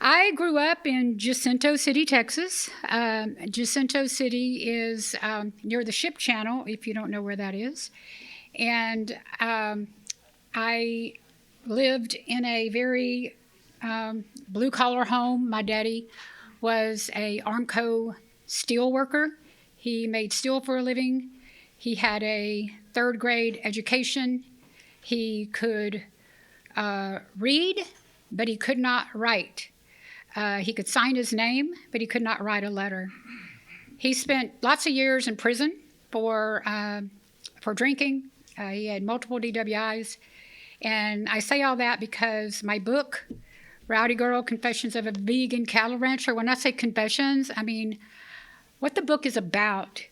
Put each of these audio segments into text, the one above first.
I grew up in Jacinto City, Texas. Jacinto City is near the Ship Channel, if you don't know where that is. And I lived in a very blue-collar home. My daddy was a Armco steel worker. He made steel for a living. He had a third-grade education. He could read, but he could not write. He could sign his name, but he could not write a letter. He spent lots of years in prison for drinking. He had multiple DWIs. And I say all that because my book, Rowdy Girl, Confessions of a Vegan Cattle Rancher, when I say confessions, I mean what the book is about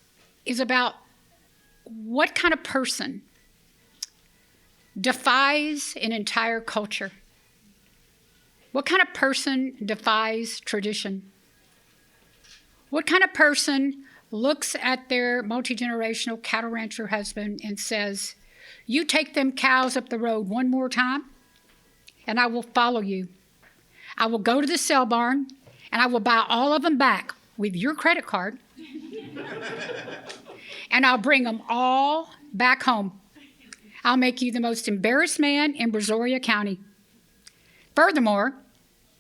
what kind of person defies an entire culture. What kind of person defies tradition? What kind of person looks at their multi-generational cattle rancher husband and says, "You take them cows up the road one more time, and I will follow you. I will go to the sale barn, and I will buy all of them back with your credit card, and I'll bring them all back home. I'll make you the most embarrassed man in Brazoria County." Furthermore,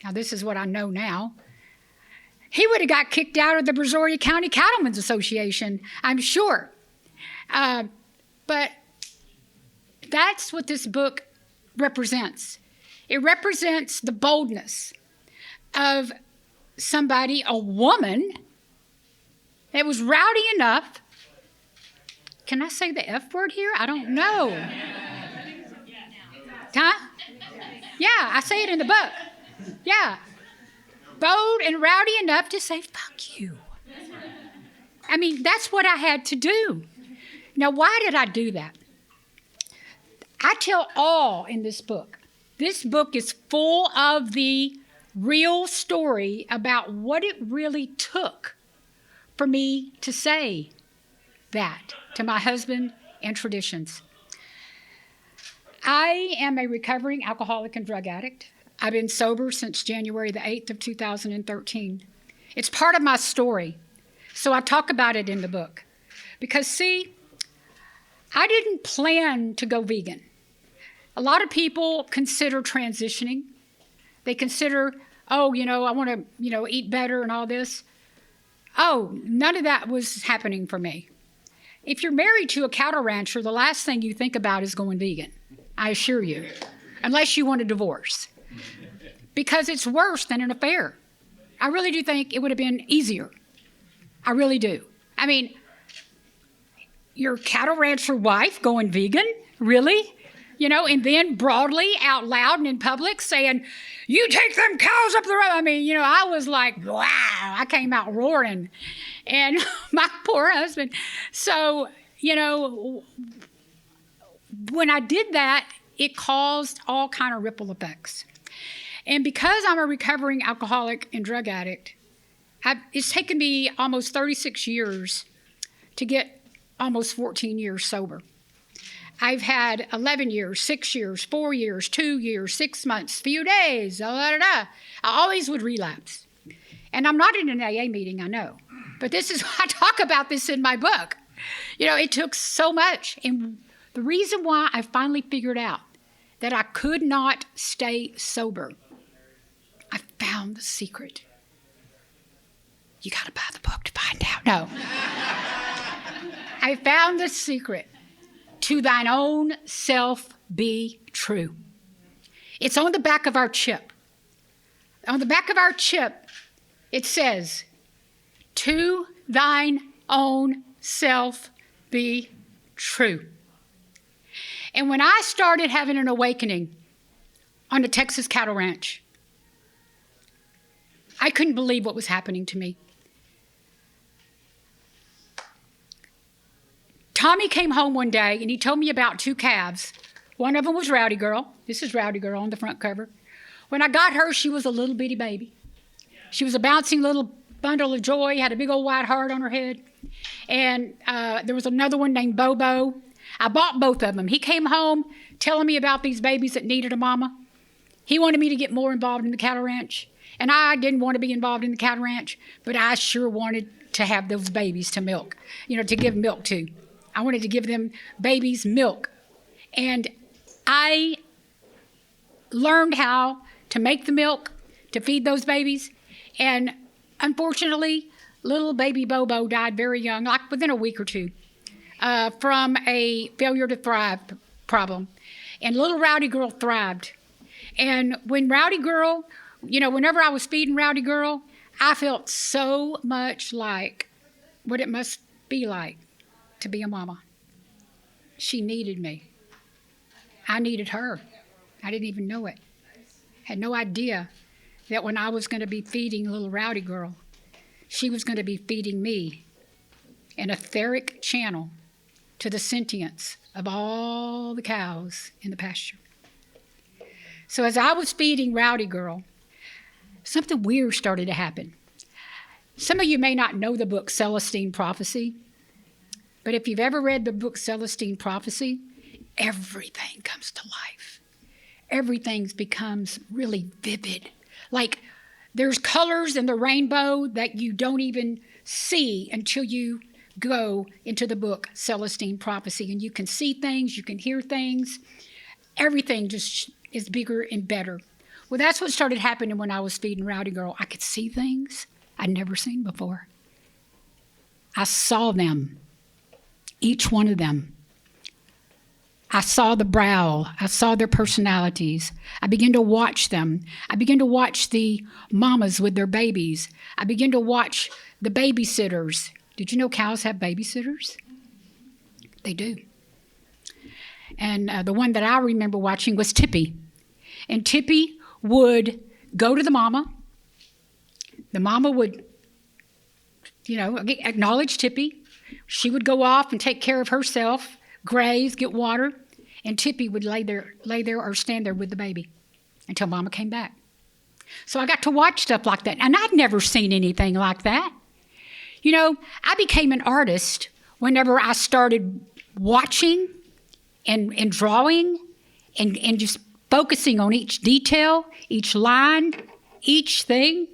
now this is what I know now, he would have got kicked out of the Brazoria County Cattlemen's Association, I'm sure. But that's what this book represents. It represents the boldness of somebody, a woman, that was rowdy enough. Can I say the F word here? I don't know. Huh? Yeah, I say it in the book. Yeah. Bold and rowdy enough to say, "Fuck you." I mean, that's what I had to do. Now, why did I do that? I tell all in this book. This book is full of the real story about what it really took for me to say that to my husband and traditions. I am a recovering alcoholic and drug addict. I've been sober since January the 8th of 2013. It's part of my story, so I talk about it in the book. Because, see, I didn't plan to go vegan. A lot of people consider transitioning. They consider, I want to, eat better and all this. Oh, none of that was happening for me. If you're married to a cattle rancher, the last thing you think about is going vegan. I assure you, unless you want a divorce, because it's worse than an affair. I really do think it would have been easier. I really do. I mean, your cattle rancher wife going vegan? Really? And then broadly, out loud and in public saying, "You take them cows up the road." I mean, I was like, wow, I came out roaring. And my poor husband. So, when I did that, it caused all kind of ripple effects. And because I'm a recovering alcoholic and drug addict, it's taken me almost 36 years to get almost 14 years sober. I've had 11 years, 6 years, 4 years, 2 years, 6 months, few days, I always would relapse. And I'm not in an AA meeting, I know. But I talk about this in my book. It took so much. And the reason why I finally figured out that I could not stay sober, I found the secret. You got to buy the book to find out. No. I found the secret. To thine own self be true. It's on the back of our chip. On the back of our chip, it says, "To thine own self be true." And when I started having an awakening on the Texas cattle ranch, I couldn't believe what was happening to me. Tommy came home one day and he told me about 2 calves. One of them was Rowdy Girl. This is Rowdy Girl on the front cover. When I got her, she was a little bitty baby. She was a bouncing little bundle of joy, had a big old white heart on her head. And there was another one named Bobo. I bought both of them. He came home telling me about these babies that needed a mama. He wanted me to get more involved in the cattle ranch. And I didn't want to be involved in the cattle ranch, but I sure wanted to have those babies to milk, to give milk to. I wanted to give them babies milk. And I learned how to make the milk, to feed those babies. And unfortunately, little baby Bobo died very young, like within a week or two, from a failure to thrive problem. And little Rowdy Girl thrived. And when Rowdy Girl, whenever I was feeding Rowdy Girl, I felt so much like what it must be like to be a mama. She needed me. I needed her. I didn't even know it. Had no idea that when I was going to be feeding little Rowdy Girl, she was going to be feeding me an etheric channel to the sentience of all the cows in the pasture. So as I was feeding Rowdy Girl, something weird started to happen. Some of you may not know the book Celestine Prophecy, but if you've ever read the book Celestine Prophecy, everything comes to life. Everything becomes really vivid. Like there's colors in the rainbow that you don't even see until you go into the book Celestine Prophecy, and you can see things, you can hear things. Everything just is bigger and better. Well, that's what started happening when I was feeding Rowdy Girl. I could see things I'd never seen before. I saw them, each one of them. I saw the brow. I saw their personalities. I began to watch them. I began to watch the mamas with their babies. I began to watch the babysitters. Did you know cows have babysitters? They do. And the one that I remember watching was Tippy. And Tippy would go to the mama. The mama would, acknowledge Tippy. She would go off and take care of herself, graze, get water, and Tippy would lay there or stand there with the baby until mama came back. So I got to watch stuff like that, and I'd never seen anything like that. I became an artist whenever I started watching and drawing and just focusing on each detail, each line, each thing.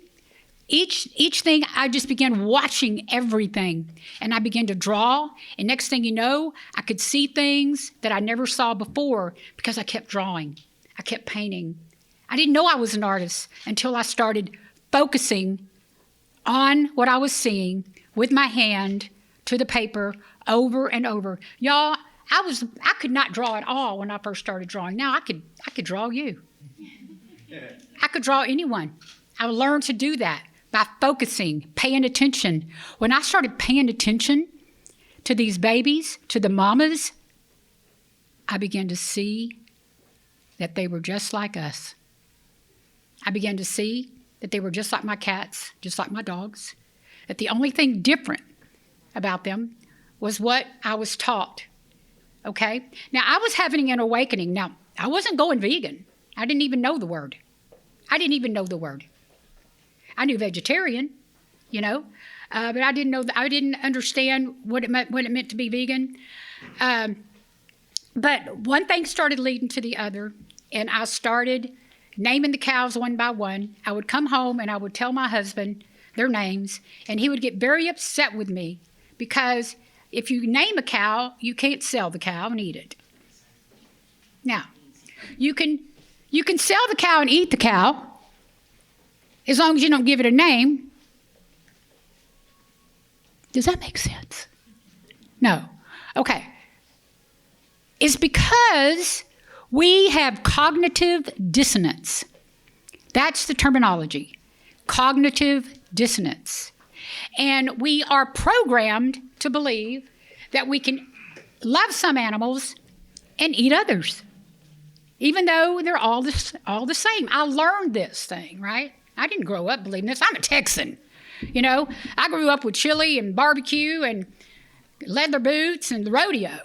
Each thing, I just began watching everything, and I began to draw, and next thing you know, I could see things that I never saw before because I kept drawing. I kept painting. I didn't know I was an artist until I started focusing on what I was seeing with my hand to the paper over and over. Y'all, I could not draw at all when I first started drawing. Now I could draw you. I could draw anyone. I learned to do that by focusing, paying attention. When I started paying attention to these babies, to the mamas, I began to see that they were just like us. I began to see that they were just like my cats, just like my dogs, that the only thing different about them was what I was taught, okay? Now, I was having an awakening. Now, I wasn't going vegan. I didn't even know the word. I knew vegetarian, but I didn't know. I didn't understand what it meant to be vegan. But one thing started leading to the other, and I started naming the cows one by one. I would come home and I would tell my husband their names, and he would get very upset with me because if you name a cow, you can't sell the cow and eat it. Now, you can sell the cow and eat the cow, as long as you don't give it a name. Does that make sense? No. Okay. It's because we have cognitive dissonance. That's the terminology. Cognitive dissonance. And we are programmed to believe that we can love some animals and eat others, even though they're all the same. I learned this thing, right? I didn't grow up believing this. I'm a Texan. I grew up with chili and barbecue and leather boots and the rodeo.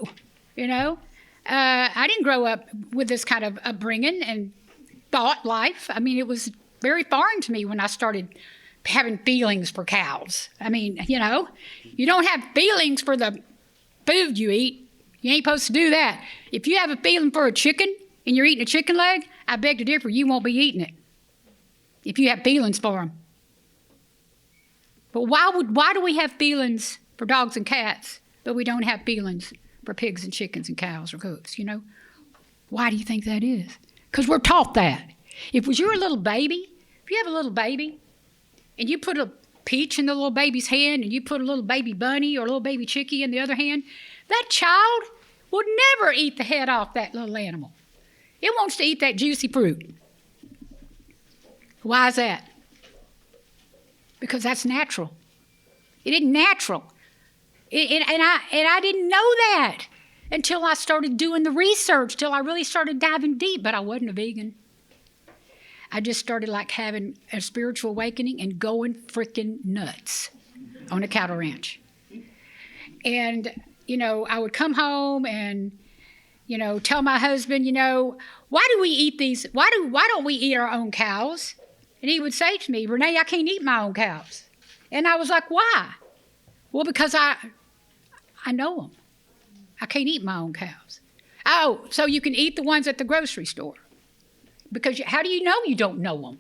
I didn't grow up with this kind of upbringing and thought life. I mean, it was very foreign to me when I started having feelings for cows. I mean, you don't have feelings for the food you eat. You ain't supposed to do that. If you have a feeling for a chicken and you're eating a chicken leg, I beg to differ, you won't be eating it if you have feelings for them. But why do we have feelings for dogs and cats, but we don't have feelings for pigs and chickens and cows or goats, you know? Why do you think that is? Because we're taught that. If you're a little baby, if you have a little baby and you put a peach in the little baby's hand and you put a little baby bunny or a little baby chickie in the other hand, that child would never eat the head off that little animal. It wants to eat that juicy fruit. Why is that? Because that's natural. It isn't natural. And I didn't know that until I started doing the research, till I really started diving deep, but I wasn't a vegan. I just started like having a spiritual awakening and going freaking nuts on a cattle ranch. And, you know, I would come home and, you know, tell my husband, you know, why do we eat these? Why don't we eat our own cows? And he would say to me, Renee, I can't eat my own cows. And I was like, why? Well, because I know them. I can't eat my own cows. Oh, so you can eat the ones at the grocery store. Because how do you know you don't know them?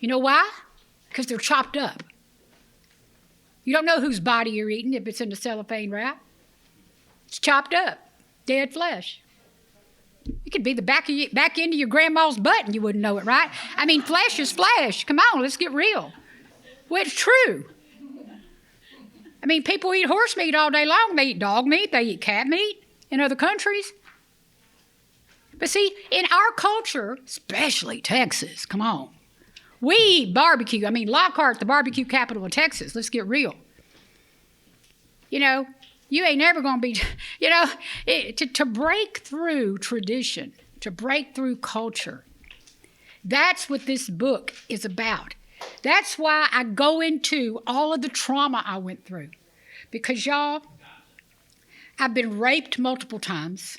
You know why? Because they're chopped up. You don't know whose body you're eating if it's in a cellophane wrap. It's chopped up, dead flesh. It could be the back end of your grandma's butt and you wouldn't know it, right? I mean, flesh is flesh. Come on, let's get real. Well, it's true. I mean, people eat horse meat all day long. They eat dog meat. They eat cat meat in other countries. But see, in our culture, especially Texas, come on, we eat barbecue. I mean, Lockhart, the barbecue capital of Texas. Let's get real. You know, you ain't never going to be, you know, to break through tradition, to break through culture. That's what this book is about. That's why I go into all of the trauma I went through. Because, y'all, I've been raped multiple times.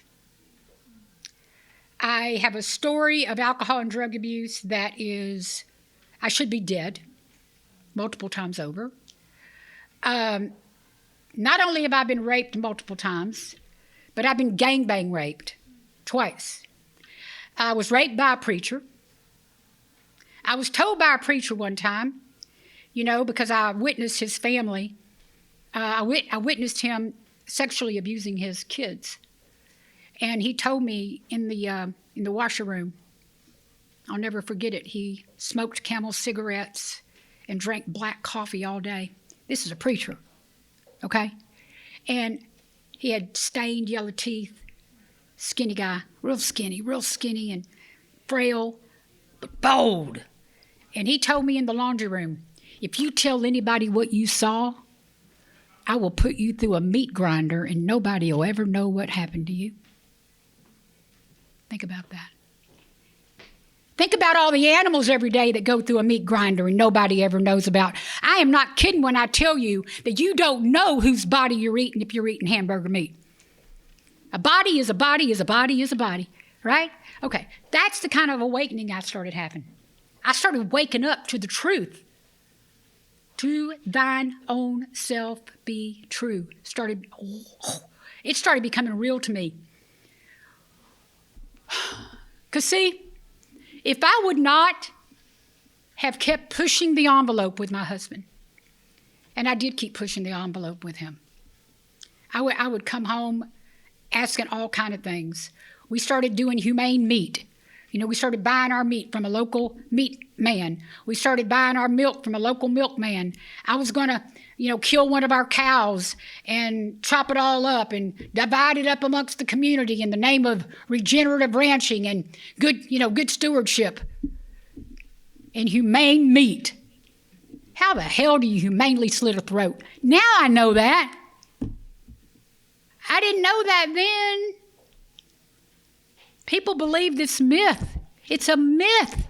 I have a story of alcohol and drug abuse that is, I should be dead multiple times over. Not only have I been raped multiple times, but I've been gangbang raped twice. I was raped by a preacher. I was told by a preacher one time, you know, because I witnessed his family. I witnessed him sexually abusing his kids. And he told me in the washer room, I'll never forget it, he smoked Camel cigarettes and drank black coffee all day. This is a preacher, okay? And he had stained yellow teeth, skinny guy, real skinny and frail, but bold. And he told me in the laundry room, if you tell anybody what you saw, I will put you through a meat grinder and nobody will ever know what happened to you. Think about that. Think about all the animals every day that go through a meat grinder and nobody ever knows about. I am not kidding when I tell you that you don't know whose body you're eating if you're eating hamburger meat. A body is a body is a body is a body, right? Okay, that's the kind of awakening I started having. I started waking up to the truth. To thine own self be true. It started becoming real to me. Because see, if I would not have kept pushing the envelope with my husband, and I did keep pushing the envelope with him, I would come home asking all kind of things. We started doing humane meat. You know, we started buying our meat from a local meat man. We started buying our milk from a local milkman. I was going to, you know, kill one of our cows and chop it all up and divide it up amongst the community in the name of regenerative ranching and good stewardship and humane meat. How the hell do you humanely slit a throat? Now I know that. I didn't know that then. People believe this myth. It's a myth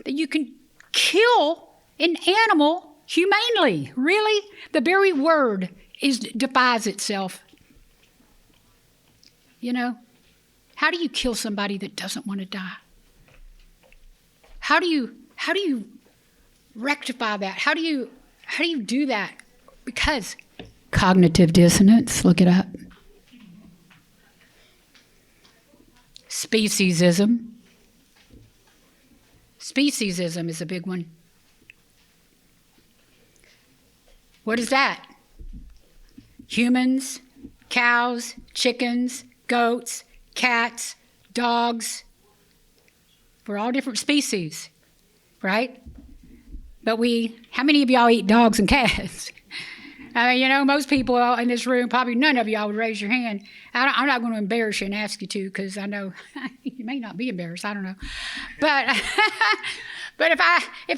that you can kill an animal humanely. Really? The very word defies itself. You know, how do you kill somebody that doesn't want to die? How do you rectify that? How do you do that? Because cognitive dissonance, look it up. Speciesism, Speciesism is a big one. What is that? Humans, cows, chickens, goats, cats, dogs. We're all different species, right? But how many of y'all eat dogs and cats? Most people in this room, probably none of y'all would raise your hand. I'm not going to embarrass you and ask you to, because I know you may not be embarrassed. I don't know. But but if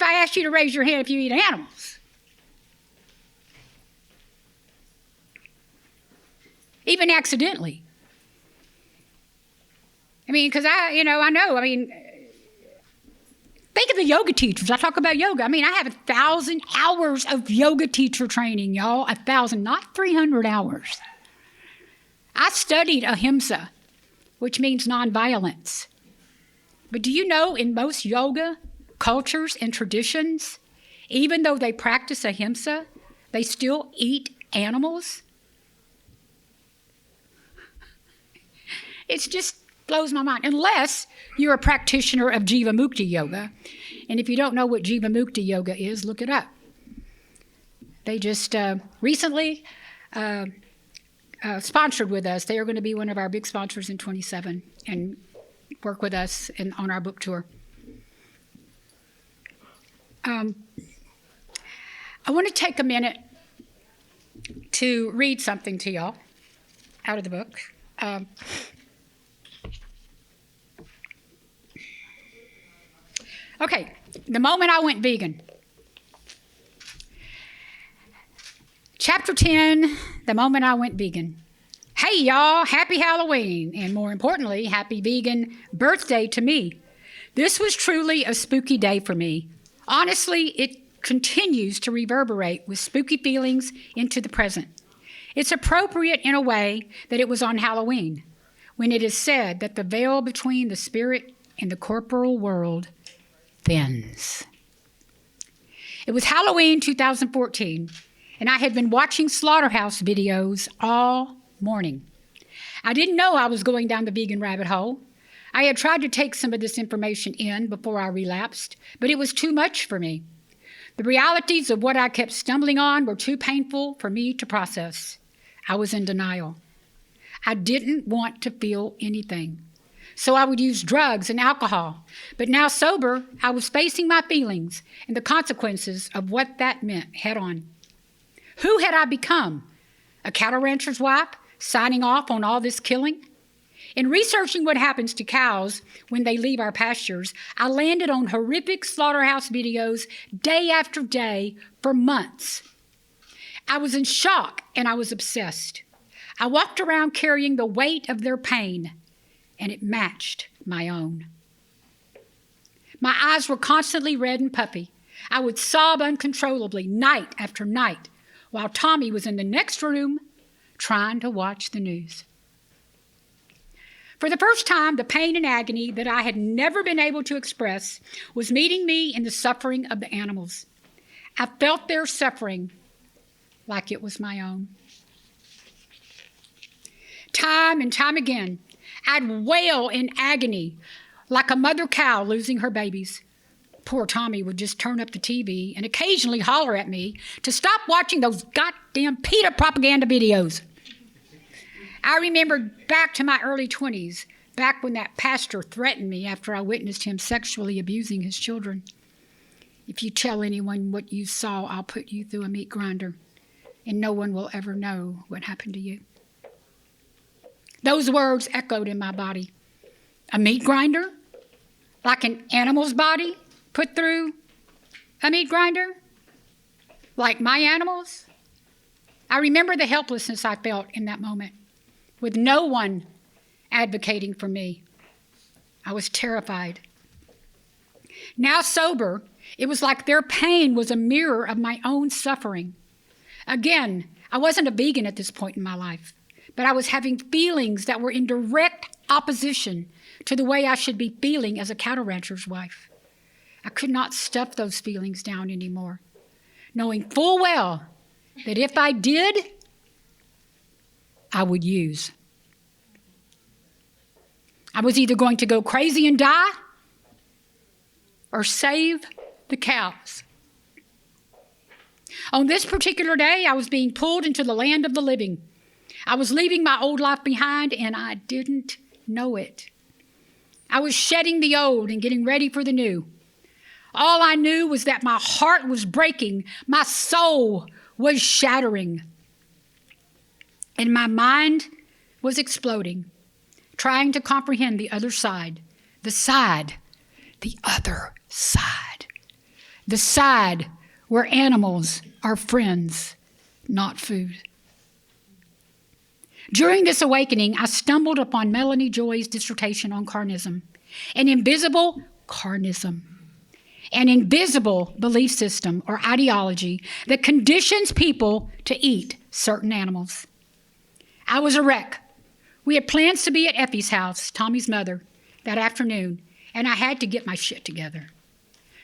I asked you to raise your hand if you eat animals, even accidentally. Because I know. Think of the yoga teachers. I talk about yoga. I have 1,000 hours of yoga teacher training, y'all. 1,000, not 300 hours. I studied ahimsa, which means nonviolence. But do you know, in most yoga cultures and traditions, even though they practice ahimsa, they still eat animals? It just blows my mind, unless you're a practitioner of Jivamukti yoga. And if you don't know what Jivamukti yoga is, look it up. They just recently sponsored with us. They are going to be one of our big sponsors in 27 and work with us on our book tour. I want to take a minute to read something to y'all out of the book. Okay, the moment I went vegan. Chapter 10, the moment I went vegan. Hey, y'all, happy Halloween, and more importantly, happy vegan birthday to me. This was truly a spooky day for me. Honestly, it continues to reverberate with spooky feelings into the present. It's appropriate in a way that it was on Halloween, when it is said that the veil between the spirit and the corporal world thins. It was Halloween 2014, and I had been watching slaughterhouse videos all morning. I didn't know I was going down the vegan rabbit hole. I had tried to take some of this information in before I relapsed, but it was too much for me. The realities of what I kept stumbling on were too painful for me to process. I was in denial. I didn't want to feel anything. So I would use drugs and alcohol. But now sober, I was facing my feelings and the consequences of what that meant head on. Who had I become? A cattle rancher's wife, signing off on all this killing? In researching what happens to cows when they leave our pastures, I landed on horrific slaughterhouse videos day after day for months. I was in shock and I was obsessed. I walked around carrying the weight of their pain, and it matched my own. My eyes were constantly red and puffy. I would sob uncontrollably night after night while Tommy was in the next room trying to watch the news. For the first time, the pain and agony that I had never been able to express was meeting me in the suffering of the animals. I felt their suffering like it was my own. Time and time again, I'd wail in agony like a mother cow losing her babies. Poor Tommy would just turn up the TV and occasionally holler at me to stop watching those goddamn PETA propaganda videos. I remembered back to my early 20s, back when that pastor threatened me after I witnessed him sexually abusing his children. If you tell anyone what you saw, I'll put you through a meat grinder, and no one will ever know what happened to you. Those words echoed in my body. A meat grinder? Like an animal's body put through a meat grinder? Like my animals? I remember the helplessness I felt in that moment, with no one advocating for me. I was terrified. Now sober, it was like their pain was a mirror of my own suffering. Again, I wasn't a vegan at this point in my life, but I was having feelings that were in direct opposition to the way I should be feeling as a cattle rancher's wife. I could not stuff those feelings down anymore, knowing full well that if I did, I would use. I was either going to go crazy and die, or save the cows. On this particular day, I was being pulled into the land of the living. I was leaving my old life behind, and I didn't know it. I was shedding the old and getting ready for the new. All I knew was that my heart was breaking, my soul was shattering, and my mind was exploding, trying to comprehend the other side, the other side, the side where animals are friends, not food. During this awakening, I stumbled upon Melanie Joy's dissertation on carnism, an invisible belief system or ideology that conditions people to eat certain animals. I was a wreck. We had plans to be at Effie's house, Tommy's mother, that afternoon, and I had to get my shit together.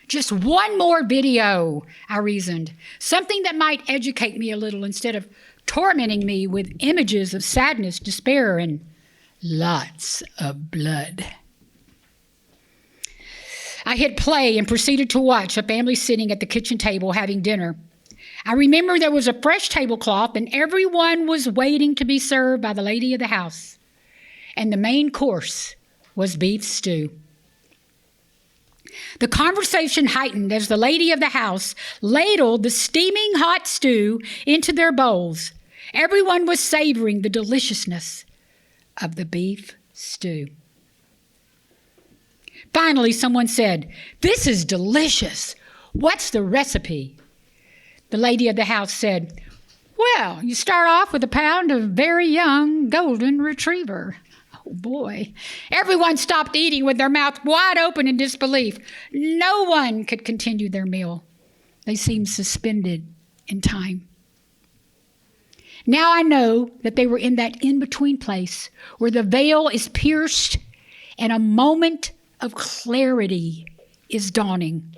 Just one more video, I reasoned, something that might educate me a little instead of tormenting me with images of sadness, despair, and lots of blood. I hit play and proceeded to watch a family sitting at the kitchen table having dinner. I remember there was a fresh tablecloth and everyone was waiting to be served by the lady of the house. And the main course was beef stew. The conversation heightened as the lady of the house ladled the steaming hot stew into their bowls. Everyone was savoring the deliciousness of the beef stew. Finally, someone said, "This is delicious. What's the recipe?" The lady of the house said, "Well, you start off with a pound of very young golden retriever." Oh boy. Everyone stopped eating with their mouth wide open in disbelief. No one could continue their meal. They seemed suspended in time. Now I know that they were in that in-between place where the veil is pierced and a moment of clarity is dawning.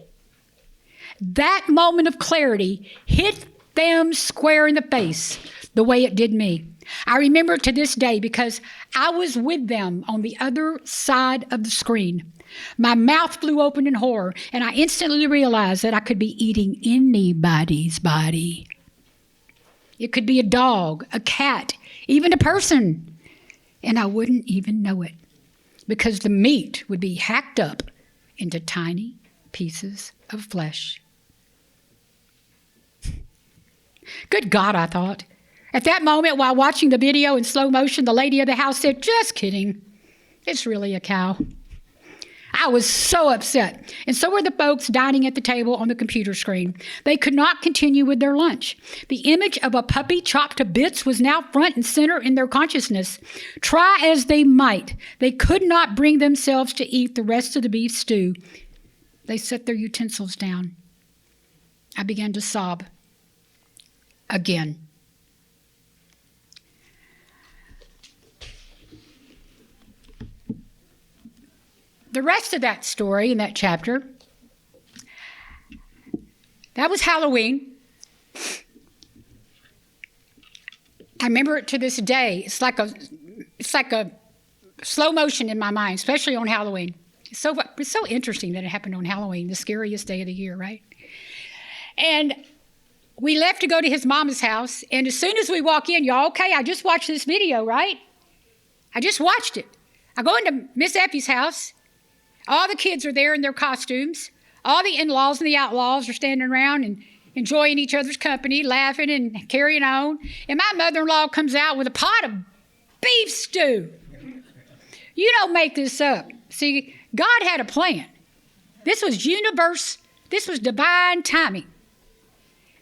That moment of clarity hit them square in the face the way it did me. I remember it to this day because I was with them on the other side of the screen. My mouth flew open in horror, and I instantly realized that I could be eating anybody's body. It could be a dog, a cat, even a person, and I wouldn't even know it because the meat would be hacked up into tiny pieces of flesh. Good God, I thought. At that moment, while watching the video in slow motion, the lady of the house said, "Just kidding. It's really a cow." I was so upset, and so were the folks dining at the table on the computer screen. They could not continue with their lunch. The image of a puppy chopped to bits was now front and center in their consciousness. Try as they might, they could not bring themselves to eat the rest of the beef stew. They set their utensils down. I began to sob again. The rest of that story in that chapter, that was Halloween. I remember it to this day. It's like a slow motion in my mind, especially on Halloween. It's so interesting that it happened on Halloween, the scariest day of the year, right? And we left to go to his mama's house, and as soon as we walk in, y'all, okay, I just watched this video, right? I just watched it. I go into Miss Effie's house. All the kids are there in their costumes. All the in-laws and the outlaws are standing around and enjoying each other's company, laughing and carrying on. And my mother-in-law comes out with a pot of beef stew. You don't make this up. See, God had a plan. This was divine timing.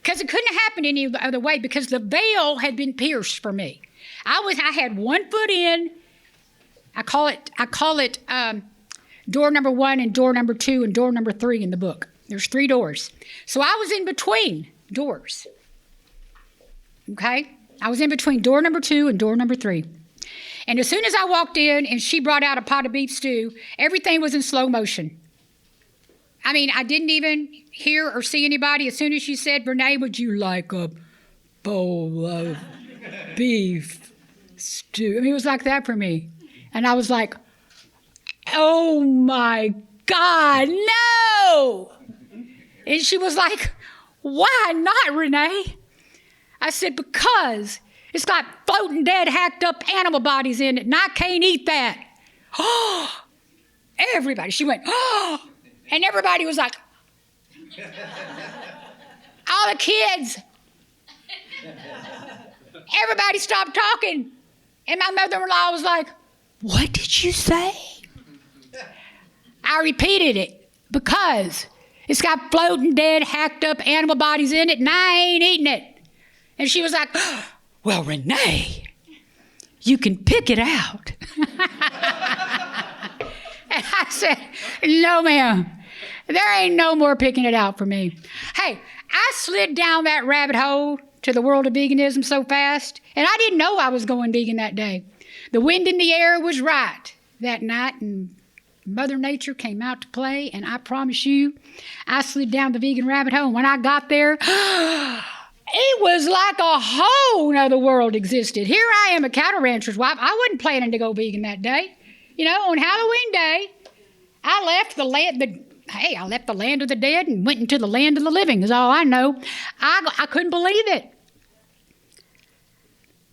Because it couldn't have happened any other way because the veil had been pierced for me. I had 1 foot in. I call it door number 1 and door number 2 and door number 3 in the book. There's 3 doors. So I was in between doors. Okay? I was in between door number 2 and door number 3. And as soon as I walked in and she brought out a pot of beef stew, everything was in slow motion. I mean, I didn't even hear or see anybody. As soon as she said, "Renée, would you like a bowl of beef stew?" I mean, it was like that for me. And I was like, "Oh my God, no!" no. And she was like, why not, Renee? I said, because it's got floating dead, hacked up animal bodies in it, and I can't eat that. Oh, everybody, she went, oh, and everybody was like, all the kids, everybody stopped talking. And my mother-in-law was like, what did you say? I repeated it, because it's got floating dead, hacked up animal bodies in it, and I ain't eating it. And she was like, well, Renee, you can pick it out. And I said, no, ma'am. There ain't no more picking it out for me. Hey, I slid down that rabbit hole to the world of veganism so fast, and I didn't know I was going vegan that day. The wind in the air was right that night, and Mother Nature came out to play, and I promise you, I slid down the vegan rabbit hole. And when I got there, it was like a whole nother world existed. Here I am, a cattle rancher's wife. I wasn't planning to go vegan that day. You know, on Halloween Day, I left the land of the dead and went into the land of the living, is all I know. I couldn't believe it.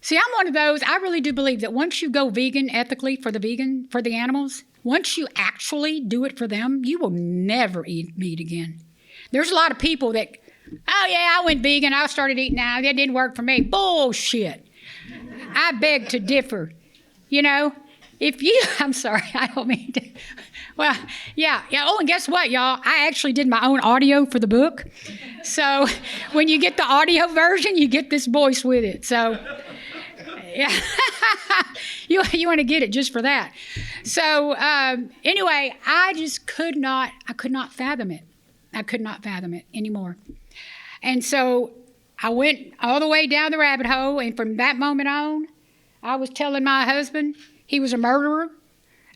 See, I'm one of those, I really do believe that once you go vegan ethically for the animals, once you actually do it for them, you will never eat meat again. There's a lot of people that, oh yeah, I went vegan, I started eating now, that didn't work for me. Bullshit. I beg to differ. You know, I'm sorry, I don't mean to. Well, yeah. Oh, and guess what, y'all? I actually did my own audio for the book. So when you get the audio version, you get this voice with it. So, yeah. you want to get it just for that. So anyway, I could not fathom it. I could not fathom it anymore. And so I went all the way down the rabbit hole, and from that moment on, I was telling my husband he was a murderer.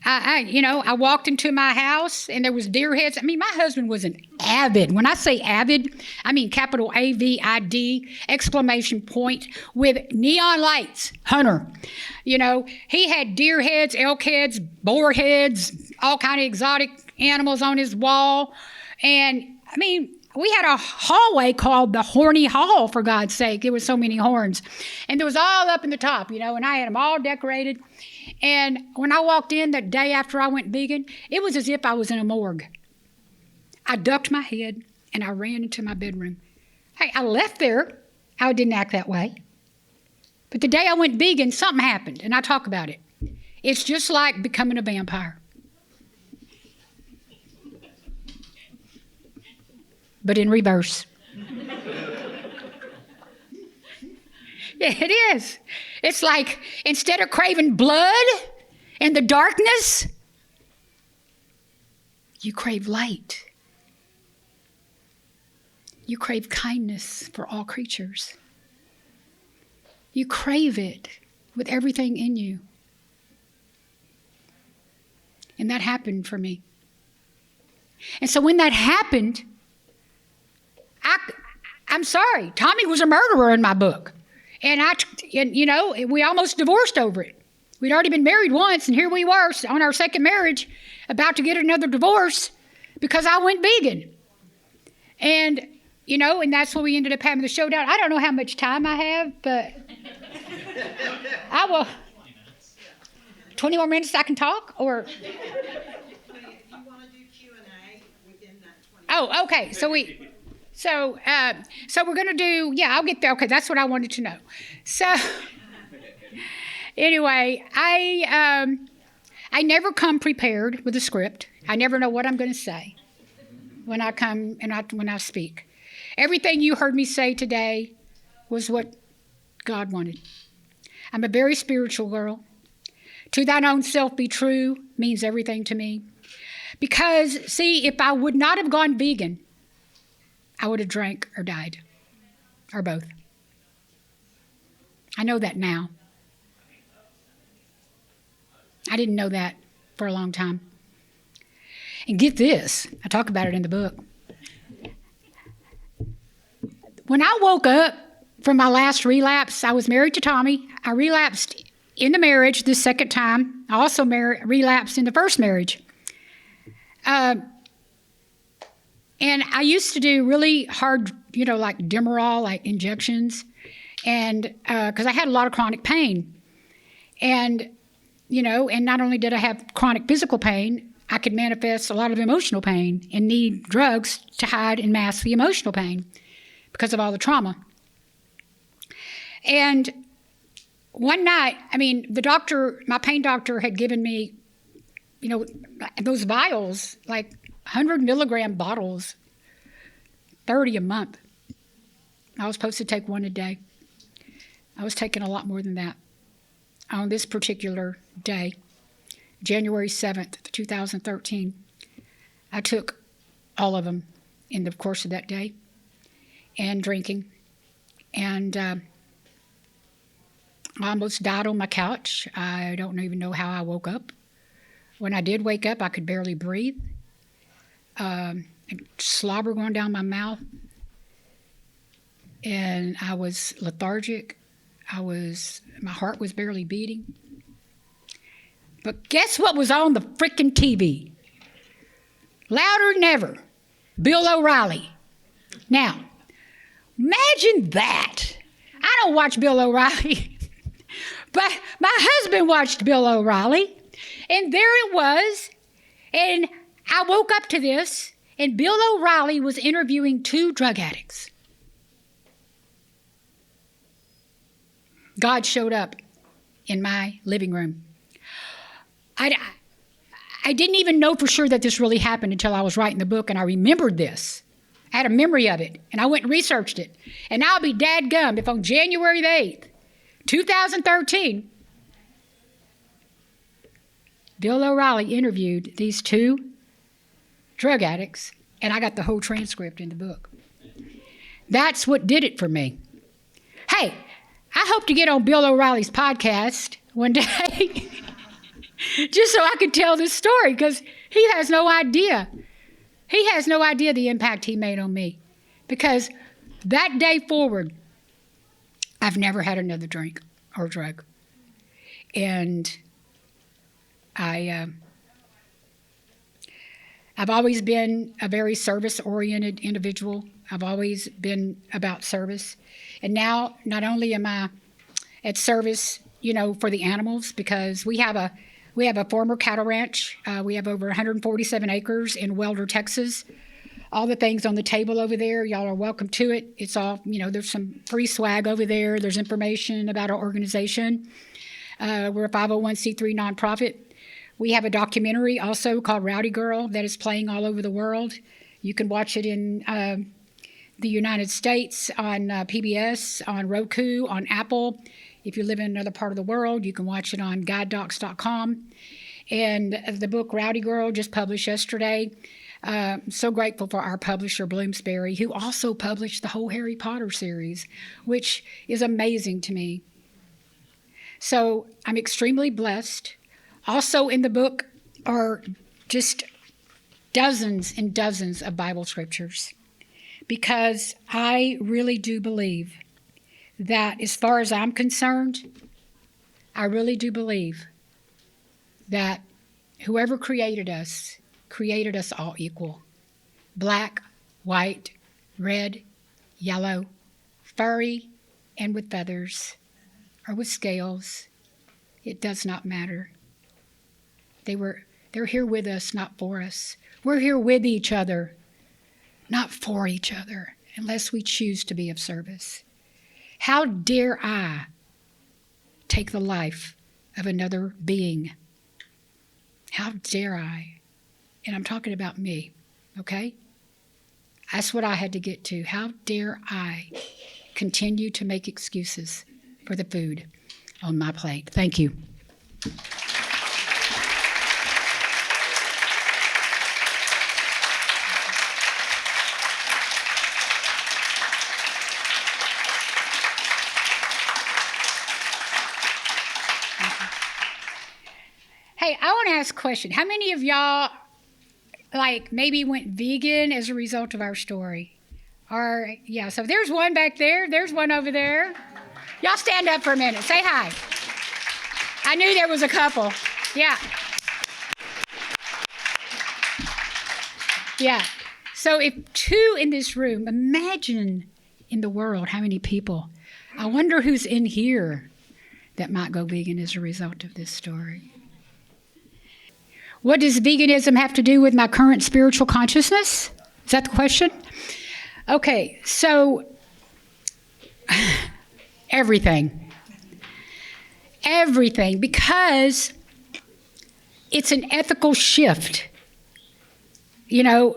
I walked into my house and there was deer heads. I mean, my husband was an avid. When I say avid, I mean capital AVID, exclamation point, with neon lights, hunter. You know, he had deer heads, elk heads, boar heads, all kind of exotic animals on his wall. And I mean, we had a hallway called the Horny Hall, for God's sake. There was so many horns. And there was all up in the top, you know, and I had them all decorated. And when I walked in the day after I went vegan, it was as if I was in a morgue. I ducked my head and I ran into my bedroom. Hey, I left there. I didn't act that way. But the day I went vegan, something happened, and I talk about it. It's just like becoming a vampire. But in reverse. Yeah, it is. It's like instead of craving blood and the darkness, you crave light. You crave kindness for all creatures. You crave it with everything in you. And that happened for me. And so when that happened, I'm sorry, Tommy was a murderer in my book. And we almost divorced over it. We'd already been married once, and here we were on our second marriage, about to get another divorce because I went vegan. And, and that's when we ended up having the showdown. I don't know how much time I have, but I will. 20 more minutes I can talk, or? If you want to do Q&A within that 20 minutes. Oh, okay. So we're going to do, I'll get there. Okay, that's what I wanted to know. So anyway, I never come prepared with a script. I never know what I'm going to say when I come and when I speak. Everything you heard me say today was what God wanted. I'm a very spiritual girl. To thine own self be true means everything to me. Because, see, if I would not have gone vegan, I would have drank or died, or both. I know that now. I didn't know that for a long time. And get this, I talk about it in the book. When I woke up from my last relapse, I was married to Tommy. I relapsed in the marriage this second time. I also relapsed in the first marriage. And I used to do really hard, like Demerol, like injections, and because I had a lot of chronic pain. And, and not only did I have chronic physical pain, I could manifest a lot of emotional pain and need drugs to hide and mask the emotional pain because of all the trauma. And one night, my pain doctor had given me, those vials, like 100 milligram bottles, 30 a month. I was supposed to take one a day. I was taking a lot more than that. On this particular day, January 7th, 2013, I took all of them in the course of that day and drinking. And I almost died on my couch. I don't even know how I woke up. When I did wake up, I could barely breathe. And slobber going down my mouth. And I was lethargic. My heart was barely beating. But guess what was on the freaking TV? Louder than ever. Bill O'Reilly. Now, imagine that. I don't watch Bill O'Reilly, but my husband watched Bill O'Reilly, and there it was. And I woke up to this, and Bill O'Reilly was interviewing 2 drug addicts. God showed up in my living room. I didn't even know for sure that this really happened until I was writing the book, and I remembered this. I had a memory of it, and I went and researched it. And I'll be dadgum if on January the 8th, 2013, Bill O'Reilly interviewed these 2 drug addicts, and I got the whole transcript in the book. That's what did it for me. Hey, I hope to get on Bill O'Reilly's podcast one day just so I could tell this story, because he has no idea. He has no idea the impact he made on me, because that day forward, I've never had another drink or drug. And I've always been a very service-oriented individual. I've always been about service. And now, not only am I at service, for the animals, because we have a former cattle ranch. We have over 147 acres in Waelder, Texas. All the things on the table over there, y'all are welcome to it. It's all, there's some free swag over there. There's information about our organization. We're a 501c3 nonprofit. We have a documentary also called Rowdy Girl that is playing all over the world. You can watch it in the United States on PBS, on Roku, on Apple. If you live in another part of the world, you can watch it on guidedocs.com. And the book Rowdy Girl just published yesterday. So grateful for our publisher, Bloomsbury, who also published the whole Harry Potter series, which is amazing to me. So I'm extremely blessed. Also in the book are just dozens and dozens of Bible scriptures, because I really do believe that, as far as I'm concerned, I really do believe that whoever created us all equal. Black, white, red, yellow, furry, and with feathers, or with scales. It does not matter. They're here with us, not for us. We're here with each other, not for each other, unless we choose to be of service. How dare I take the life of another being? How dare I? And I'm talking about me, okay? That's what I had to get to. How dare I continue to make excuses for the food on my plate? Thank you. Hey, I want to ask a question. How many of y'all, maybe went vegan as a result of our story? Or, yeah, so there's one back there. There's one over there. Y'all stand up for a minute. Say hi. I knew there was a couple. Yeah. Yeah. So if 2 in this room, imagine in the world how many people. I wonder who's in here that might go vegan as a result of this story. What does veganism have to do with my current spiritual consciousness? Is that the question? Okay, so everything. Everything, because it's an ethical shift. You know,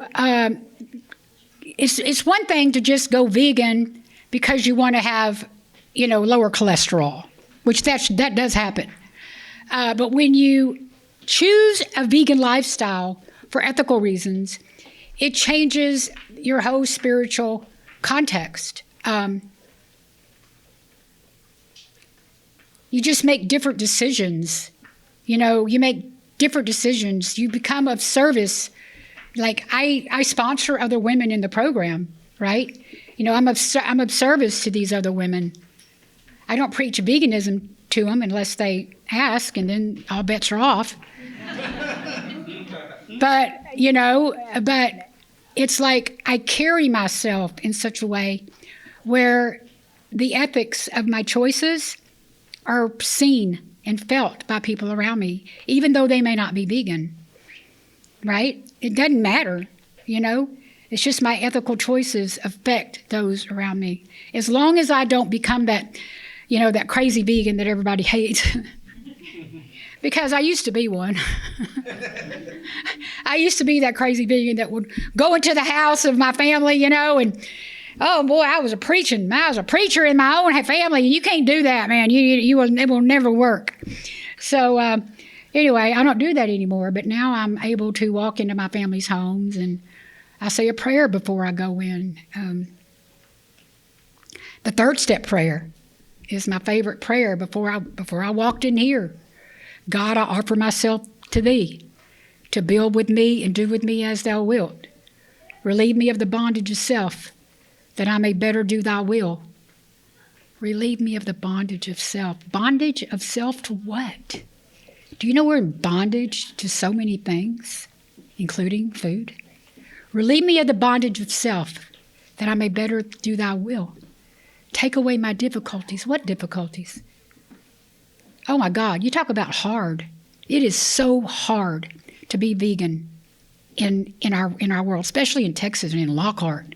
it's one thing to just go vegan because you want to have, you know, lower cholesterol, which that does happen. But when you choose a vegan lifestyle for ethical reasons, it changes your whole spiritual context. You just make different decisions. You know, you make different decisions. You become of service. Like I sponsor other women in the program, right? You know, I'm of service to these other women. I don't preach veganism to them unless they ask, and then all bets are off. But, you know, it's like I carry myself in such a way where the ethics of my choices are seen and felt by people around me, even though they may not be vegan, right? It doesn't matter, you know? It's just my ethical choices affect those around me. As long as I don't become that, you know, that crazy vegan that everybody hates. Because I used to be one. I used to be that crazy vegan that would go into the house of my family, you know, and oh boy, I was a preacher in my own family, and you can't do that, man. It will never work. So anyway, I don't do that anymore, but now I'm able to walk into my family's homes, and I say a prayer before I go in. The 3rd step prayer is my favorite prayer before I walked in here. God, I offer myself to thee, to build with me and do with me as thou wilt. Relieve me of the bondage of self, that I may better do thy will. Relieve me of the bondage of self. Bondage of self to what? Do you know we're in bondage to so many things, including food? Relieve me of the bondage of self, that I may better do thy will. Take away my difficulties. What difficulties? Oh my God, you talk about hard. It is so hard to be vegan in our world, especially in Texas and in Lockhart.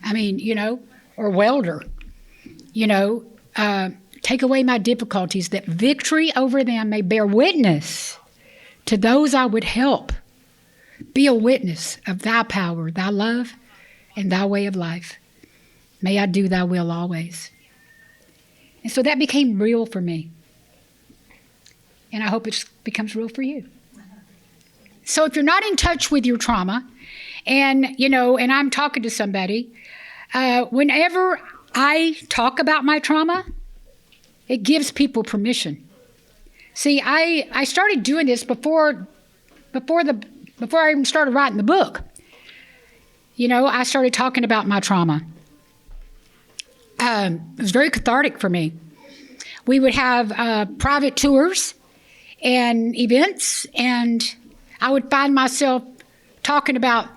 I mean, you know, or Waelder. You know, take away my difficulties, that victory over them may bear witness to those I would help. Be a witness of thy power, thy love, and thy way of life. May I do thy will always. And so that became real for me. And I hope it becomes real for you. So if you're not in touch with your trauma, and, you know, and I'm talking to somebody, whenever I talk about my trauma, it gives people permission. See, I started doing this before I even started writing the book. You know, I started talking about my trauma. It was very cathartic for me. We would have private tours and events, and I would find myself talking about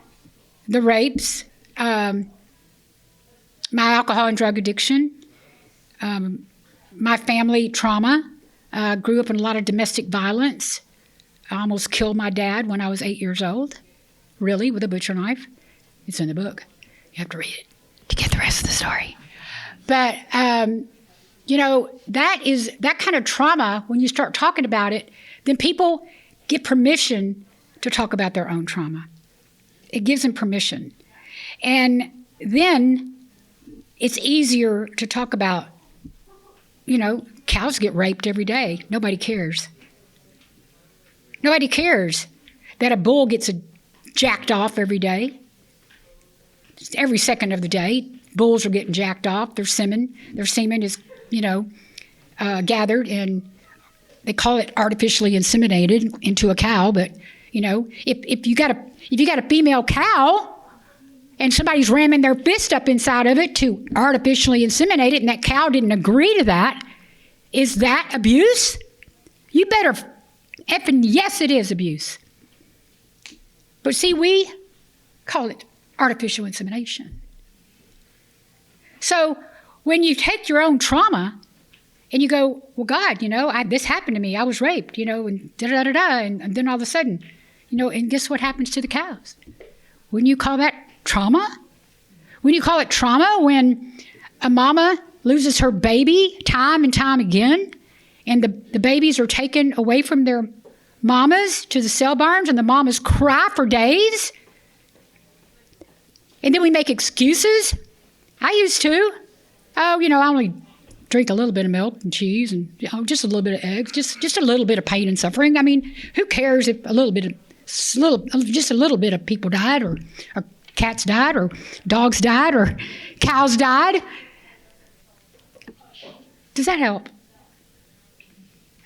the rapes, my alcohol and drug addiction, my family trauma. Grew up in a lot of domestic violence. I almost killed my dad when I was 8 years old, really, with a butcher knife. It's in the book. You have to read it to get the rest of the story. But, you know, that kind of trauma, when you start talking about it, then people get permission to talk about their own trauma. It gives them permission. And then it's easier to talk about, you know, cows get raped every day. Nobody cares. Nobody cares that a bull gets jacked off every day. Just every second of the day, bulls are getting jacked off. Their semen is, you know, gathered, and they call it artificially inseminated into a cow. But you know, if you got a female cow, and somebody's ramming their fist up inside of it to artificially inseminate it, and that cow didn't agree to that, is that abuse? You better effing yes, it is abuse. But see, we call it artificial insemination. So when you take your own trauma and you go, well, God, this happened to me. I was raped, and da-da-da-da. And then all of a sudden, and guess what happens to the cows? Wouldn't you call that trauma? Wouldn't you call it trauma when a mama loses her baby time and time again, and the babies are taken away from their mamas to the cell barns, and the mamas cry for days? And then we make excuses. I used to. Oh, I only drink a little bit of milk and cheese and just a little bit of eggs, just a little bit of pain and suffering. I mean, who cares if just a little bit of people died, or cats died, or dogs died, or cows died? Does that help?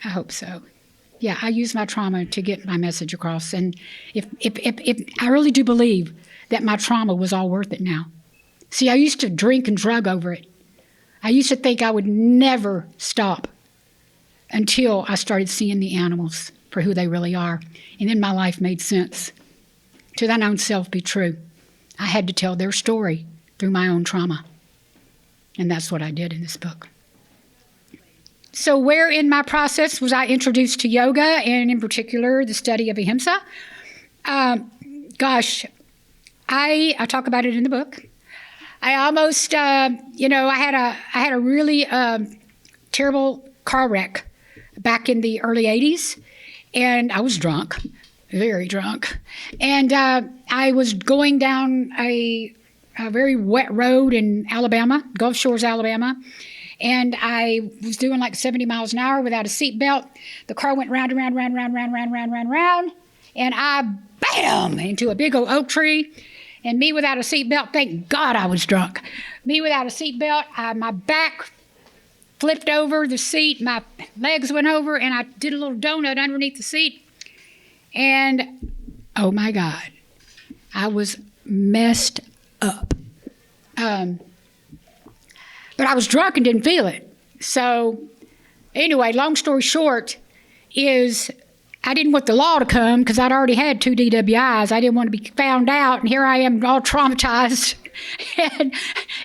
I hope so. Yeah, I use my trauma to get my message across. And if I really do believe that my trauma was all worth it now. See, I used to drink and drug over it. I used to think I would never stop until I started seeing the animals for who they really are. And then my life made sense. To thine own self be true. I had to tell their story through my own trauma. And that's what I did in this book. So where in my process was I introduced to yoga, and in particular the study of ahimsa? I talk about it in the book. I almost, I had a really terrible car wreck back in the early 80s, and I was drunk, very drunk. And I was going down a very wet road in Alabama, Gulf Shores, Alabama, and I was doing like 70 miles an hour without a seatbelt. The car went round and round, and I bam into a big old oak tree. And me without a seatbelt, thank God I was drunk. Me without a seatbelt, my back flipped over the seat, my legs went over, and I did a little donut underneath the seat. And, oh my God, I was messed up. But I was drunk and didn't feel it. So anyway, long story short is I didn't want the law to come because I'd already had 2 DWIs. I didn't want to be found out, and here I am all traumatized and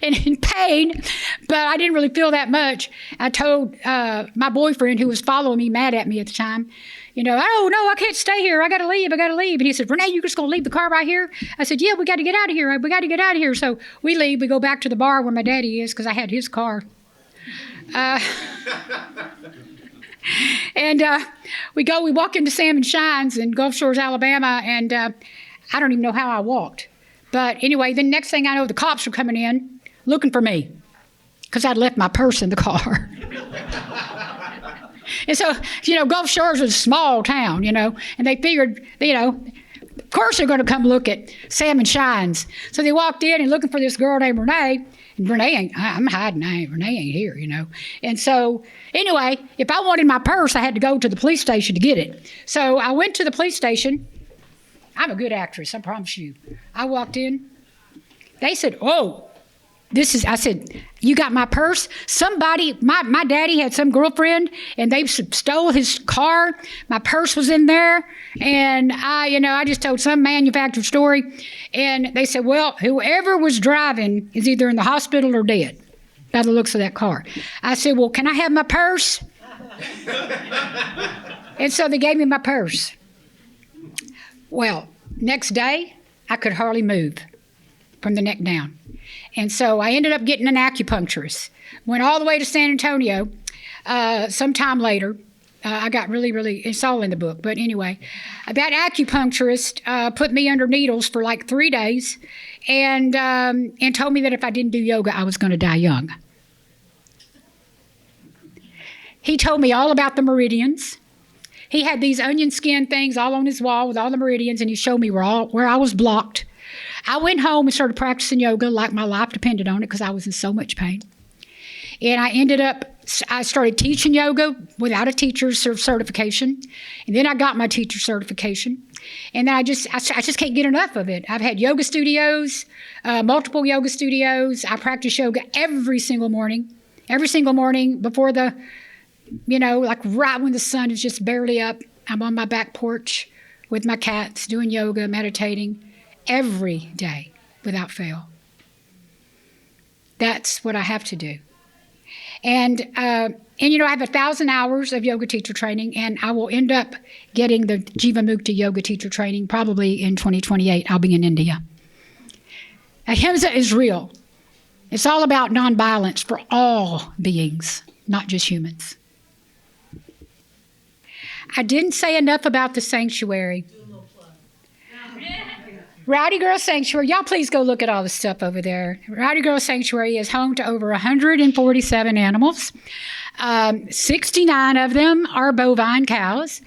in pain, but I didn't really feel that much. I told my boyfriend, who was following me, mad at me at the time, oh, no, I can't stay here. I got to leave. And he said, Renee, you're just going to leave the car right here? I said, yeah, we got to get out of here. So we leave. We go back to the bar where my daddy is because I had his car. And we walk into Sam and Shines in Gulf Shores, Alabama, and I don't even know how I walked. But anyway, the next thing I know, the cops were coming in looking for me because I'd left my purse in the car. And so, Gulf Shores was a small town, and they figured, of course they're going to come look at Sam and Shines. So they walked in and looking for this girl named Renee. And Renee I'm hiding. Renee ain't here, And so, anyway, if I wanted my purse, I had to go to the police station to get it. So I went to the police station. I'm a good actress, I promise you. I walked in. They said, oh, I said, you got my purse? Somebody, my daddy had some girlfriend, and they stole his car. My purse was in there, and I just told some manufactured story, and they said, well, whoever was driving is either in the hospital or dead, by the looks of that car. I said, well, can I have my purse? And so they gave me my purse. Well, next day, I could hardly move from the neck down. And so I ended up getting an acupuncturist. Went all the way to San Antonio. Sometime later, I got really, it's all in the book. But anyway, that acupuncturist put me under needles for like 3 days and told me that if I didn't do yoga, I was going to die young. He told me all about the meridians. He had these onion skin things all on his wall with all the meridians, and he showed me where I was blocked. I went home and started practicing yoga like my life depended on it because I was in so much pain. And I started teaching yoga without a teacher's certification. And then I got my teacher certification. And then I just can't get enough of it. I've had yoga studios, multiple yoga studios. I practice yoga every single morning before like right when the sun is just barely up. I'm on my back porch with my cats doing yoga, meditating. Every day. without fail. That's what I have to do. And you know, I have 1,000 hours of yoga teacher training, and I will end up getting the Jivamukta yoga teacher training probably in 2028. I'll be in India. Ahimsa is real. It's all about nonviolence for all beings, not just humans. I didn't say enough about the sanctuary. Rowdy Girl Sanctuary, y'all please go look at all the stuff over there. Rowdy Girl Sanctuary is home to over 147 animals. 69 of them are bovine cows.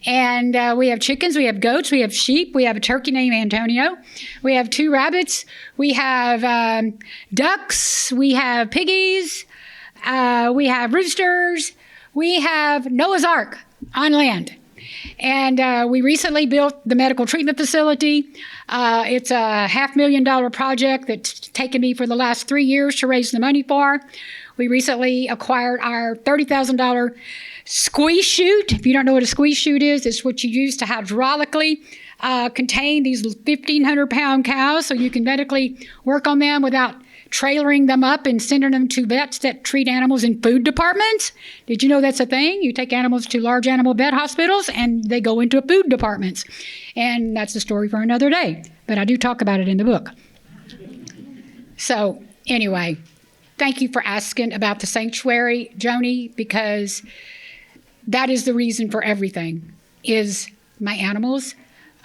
And we have chickens, we have goats, we have sheep, we have a turkey named Antonio. We have 2 rabbits, we have ducks, we have piggies, we have roosters, we have Noah's Ark on land. And we recently built the medical treatment facility. It's a $500,000 project that's taken me for the last 3 years to raise the money for. We recently acquired our $30,000 squeeze chute. If you don't know what a squeeze chute is, it's what you use to hydraulically contain these 1,500-pound cows so you can medically work on them without trailering them up and sending them to vets that treat animals in food departments. Did you know that's a thing? You take animals to large animal vet hospitals and they go into food departments. And that's a story for another day. But I do talk about it in the book. So anyway, thank you for asking about the sanctuary, Joni, because that is the reason for everything, is my animals,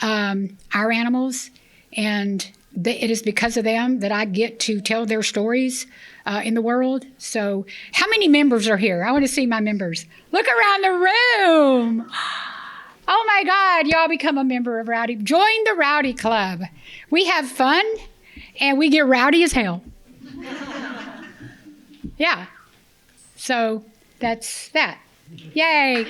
our animals, and it is because of them that I get to tell their stories in the world. So how many members are here? I want to see my members. Look around the room. Oh my God, y'all become a member of Rowdy. Join the Rowdy Club. We have fun and we get rowdy as hell. Yeah. So that's that. Yay.